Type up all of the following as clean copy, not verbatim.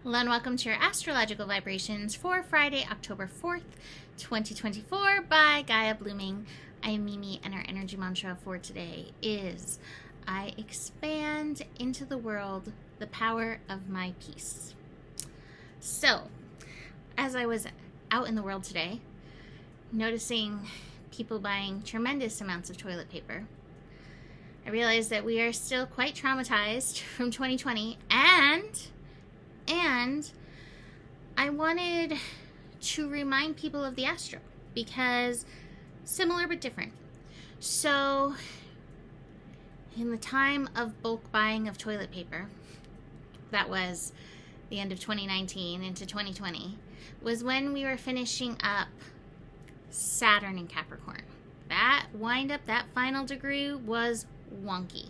Hello and welcome to your astrological vibrations for Friday, October 4th, 2024 by Gaia Blooming. I am Mimi, and our energy mantra for today is I expand into the world the power of my peace. So, as I was out in the world today, noticing people buying tremendous amounts of toilet paper, I realized that we are still quite traumatized from 2020, and I wanted to remind people of the astro, because similar but different. So, in the time of bulk buying of toilet paper, that was the end of 2019 into 2020, was when we were finishing up Saturn in Capricorn. That wind up, that final degree was wonky.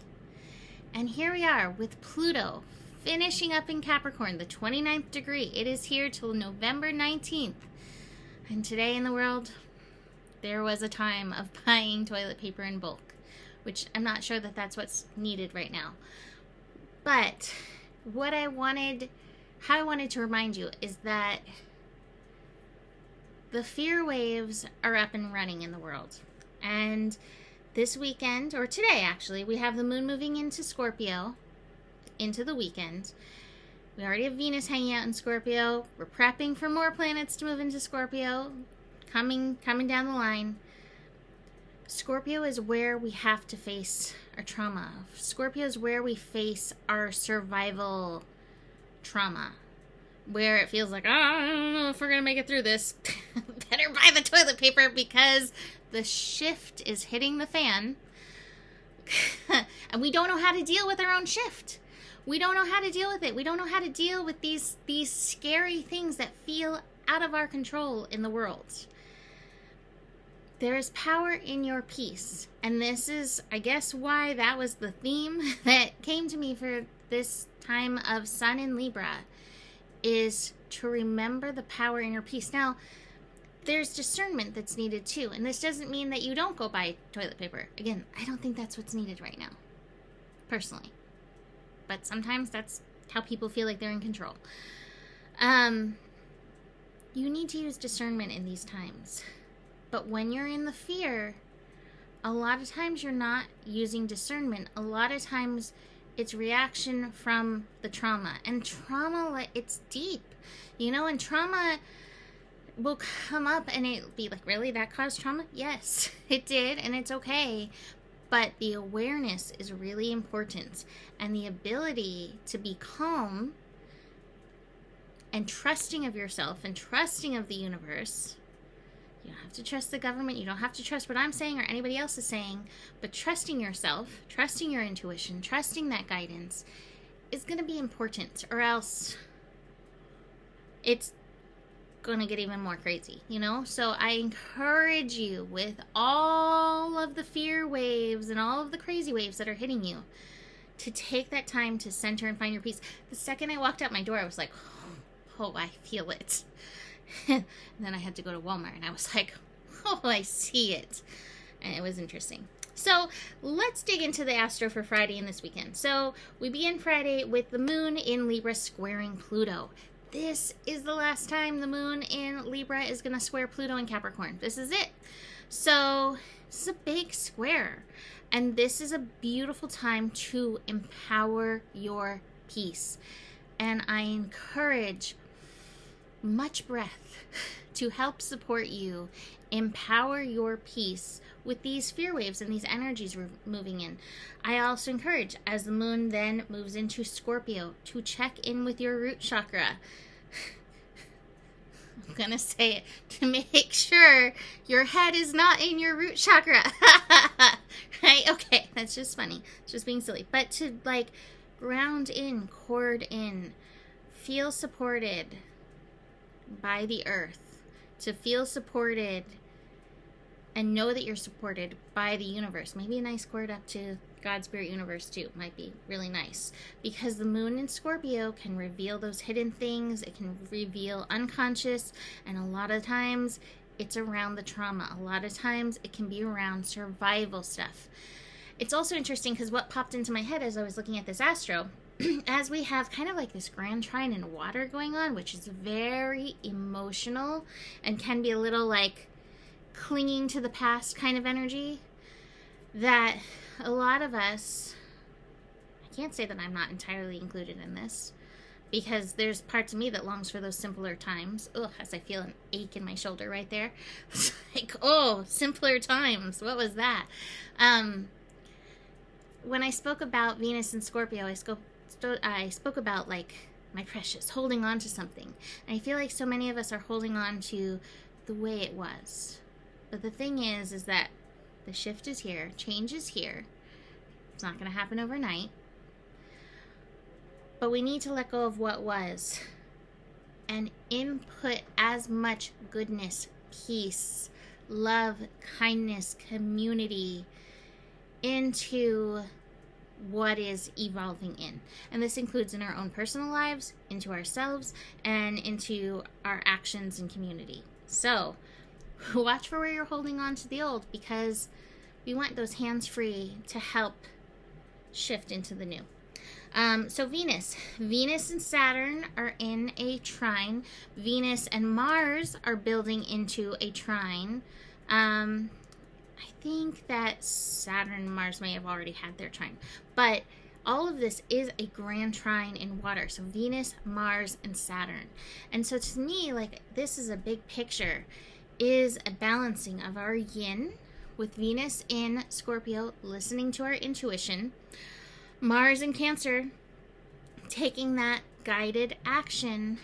And here we are with Pluto finishing up in Capricorn, the 29th degree. It is here till November 19th. And today in the world, there was a time of buying toilet paper in bulk, which I'm not sure that that's what's needed right now. But how I wanted to remind you is that the fear waves are up and running in the world. And this weekend, or today actually, we have the moon moving into Scorpio into the weekend. We already have Venus hanging out in Scorpio. We're prepping for more planets to move into Scorpio coming down the line. Scorpio is where we have to face our trauma. Scorpio is where we face our survival trauma, where it feels like, oh, I don't know if we're gonna make it through this. Better buy the toilet paper because the shift is hitting the fan. And we don't know how to deal with our own shift. We don't know how to deal with it. We don't know how to deal with these scary things that feel out of our control in the world. There is power in your peace. And this is, I guess, why that was the theme that came to me for this time of Sun in Libra, is to remember the power in your peace. Now, there's discernment that's needed too. And this doesn't mean that you don't go buy toilet paper. Again, I don't think that's what's needed right now, personally. But sometimes that's how people feel like they're in control. You need to use discernment in these times. But when you're in the fear, a lot of times you're not using discernment. A lot of times it's reaction from the trauma. And trauma, it's deep. And trauma will come up and it'll be like, really? That caused trauma? Yes, it did. And it's okay. But the awareness is really important, and the ability to be calm and trusting of yourself and trusting of the universe. You don't have to trust the government. You don't have to trust what I'm saying or anybody else is saying, but trusting yourself, trusting your intuition, trusting that guidance is going to be important, or else it's going to get even more crazy, So I encourage you, with all of the fear waves and all of the crazy waves that are hitting you, to take that time to center and find your peace. The second I walked out my door, I was like, oh, I feel it. And then I had to go to Walmart and I was like, oh, I see it. And it was interesting. So let's dig into the astro for Friday and this weekend. So we begin Friday with the moon in Libra squaring Pluto. This is the last time the moon in Libra is going to square Pluto in Capricorn. This is it. So this is a big square. And this is a beautiful time to empower your peace. And I encourage much breath to help support you empower your peace with these fear waves and these energies we're moving in. I also encourage, as the moon then moves into Scorpio, to check in with your root chakra. I'm going to say it, to make sure your head is not in your root chakra. Right? Okay, that's just funny. It's just being silly. But to ground in, cord in, feel supported by the earth, to feel supported and know that you're supported by the universe. Maybe a nice cord up to God, Spirit, Universe too might be really nice, because the moon in Scorpio can reveal those hidden things. It can reveal unconscious, and a lot of times it's around the trauma. A lot of times it can be around survival stuff. It's also interesting because what popped into my head as I was looking at this astro as we have kind of like this grand trine in water going on, which is very emotional and can be a little like clinging to the past kind of energy, that a lot of us, I can't say that I'm not entirely included in this, because there's parts of me that longs for those simpler times. Ugh, as I feel an ache in my shoulder right there. It's like, oh, simpler times. What was that? When I spoke about Venus and Scorpio, I spoke about, like, my precious, holding on to something. And I feel like so many of us are holding on to the way it was. But the thing is that the shift is here, change is here. It's not going to happen overnight. But we need to let go of what was and input as much goodness, peace, love, kindness, community into what is evolving in. And this includes in our own personal lives, into ourselves, and into our actions and community. So watch for where you're holding on to the old, because we want those hands free to help shift into the new. So Venus and Saturn are in a trine. Venus and Mars are building into a trine. I think that Saturn and Mars may have already had their trine, but all of this is a grand trine in water. So Venus, Mars, and Saturn. And so to me, like, this is a big picture, is a balancing of our yin with Venus in Scorpio, listening to our intuition, Mars in Cancer, taking that guided action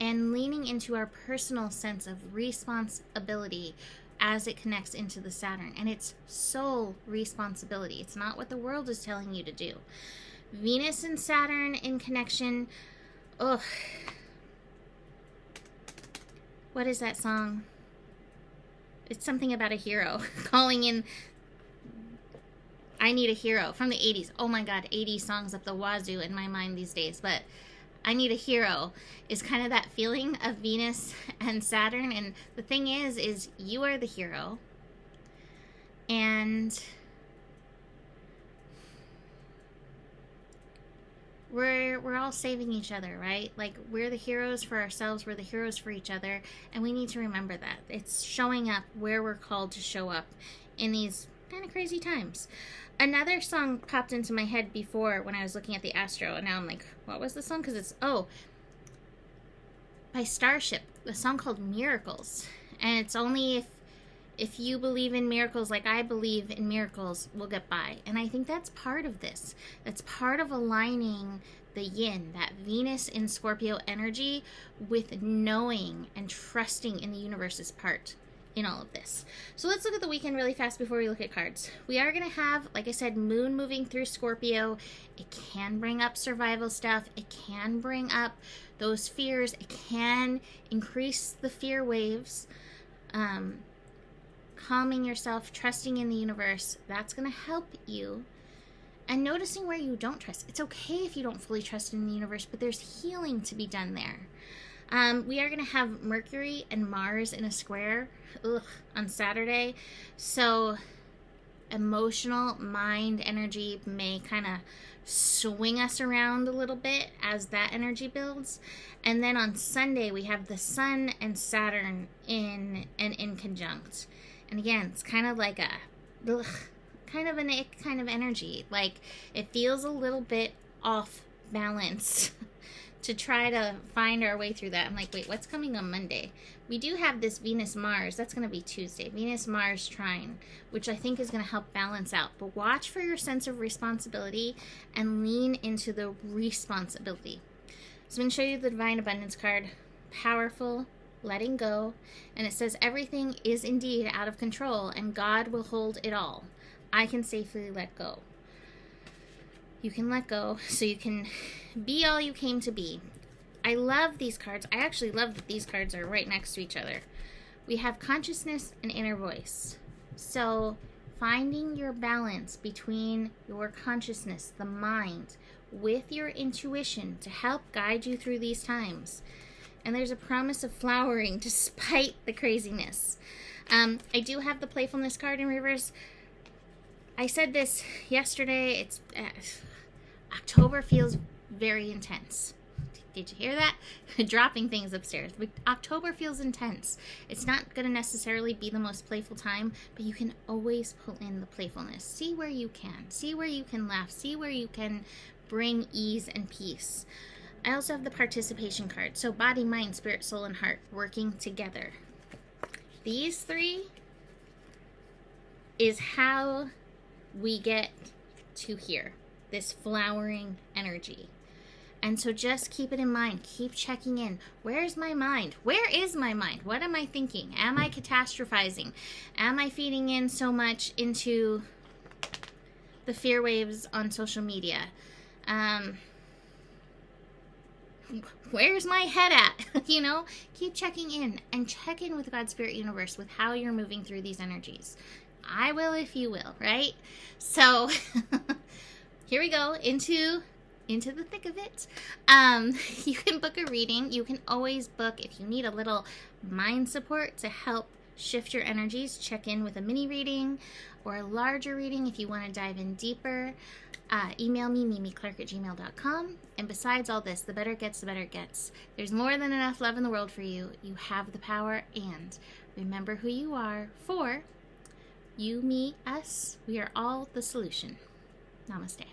and leaning into our personal sense of responsibility as it connects into the Saturn. And it's sole responsibility. It's not what the world is telling you to do. Venus and Saturn in connection. Ugh. What is that song? It's something about a hero calling in. I Need a Hero from the 80s. Oh my God, 80s songs up the wazoo in my mind these days. But I Need a Hero is kind of that feeling of Venus and Saturn. And the thing is you are the hero. And we're all saving each other, right? Like, we're the heroes for ourselves. We're the heroes for each other. And we need to remember that. It's showing up where we're called to show up in these kind of crazy times. Another song popped into my head before when I was looking at the astro, and now I'm like, what was the song? Because it's, by Starship, the song called Miracles. And it's only if you believe in miracles like I believe in miracles, we'll get by. And I think that's part of this. That's part of aligning the yin, that Venus in Scorpio energy, with knowing and trusting in the universe's part in all of this. So let's look at the weekend really fast before we look at cards. We are going to have, like I said, moon moving through Scorpio. It can bring up survival stuff. It can bring up those fears. It can increase the fear waves. Calming yourself, trusting in the universe, that's going to help you. And noticing where you don't trust. It's okay if you don't fully trust in the universe, but there's healing to be done there. We are going to have Mercury and Mars in a square on Saturday. So emotional mind energy may kind of swing us around a little bit as that energy builds. And then on Sunday, we have the Sun and Saturn in conjunct. And again, it's kind of like kind of an ick kind of energy. Like, it feels a little bit off balance to try to find our way through that. I'm like, wait, what's coming on Monday? We do have this Venus-Mars. That's going to be Tuesday. Venus-Mars trine, which I think is going to help balance out. But watch for your sense of responsibility and lean into the responsibility. So I'm going to show you the Divine Abundance card. Powerful, letting go. And it says, everything is indeed out of control and God will hold it all. I can safely let go. You can let go so you can be all you came to be. I love these cards. I actually love that these cards are right next to each other. We have consciousness and inner voice. So finding your balance between your consciousness, the mind, with your intuition to help guide you through these times. And there's a promise of flowering despite the craziness. I do have the playfulness card in reverse. I said this yesterday. It's October feels very intense. Did you hear that? Dropping things upstairs. October feels intense. It's not going to necessarily be the most playful time, but you can always pull in the playfulness. See where you can. See where you can laugh. See where you can bring ease and peace. I also have the participation card. So body, mind, spirit, soul, and heart working together. These three is how we get to here. This flowering energy. And so just keep it in mind. Keep checking in. Where's my mind? Where is my mind? What am I thinking? Am I catastrophizing? Am I feeding in so much into the fear waves on social media? Where's my head at? You know, keep checking in and check in with God's Spirit Universe with how you're moving through these energies. I will if you will, right? So here we go into the thick of it. You can book a reading. You can always book if you need a little mind support to help shift your energies. Check in with a mini reading or a larger reading if you want to dive in deeper. Email me, mimiclark@gmail.com. And besides all this, the better it gets, the better it gets. There's more than enough love in the world for you. You have the power, and remember who you are. For you, me, us, we are all the solution. Namaste.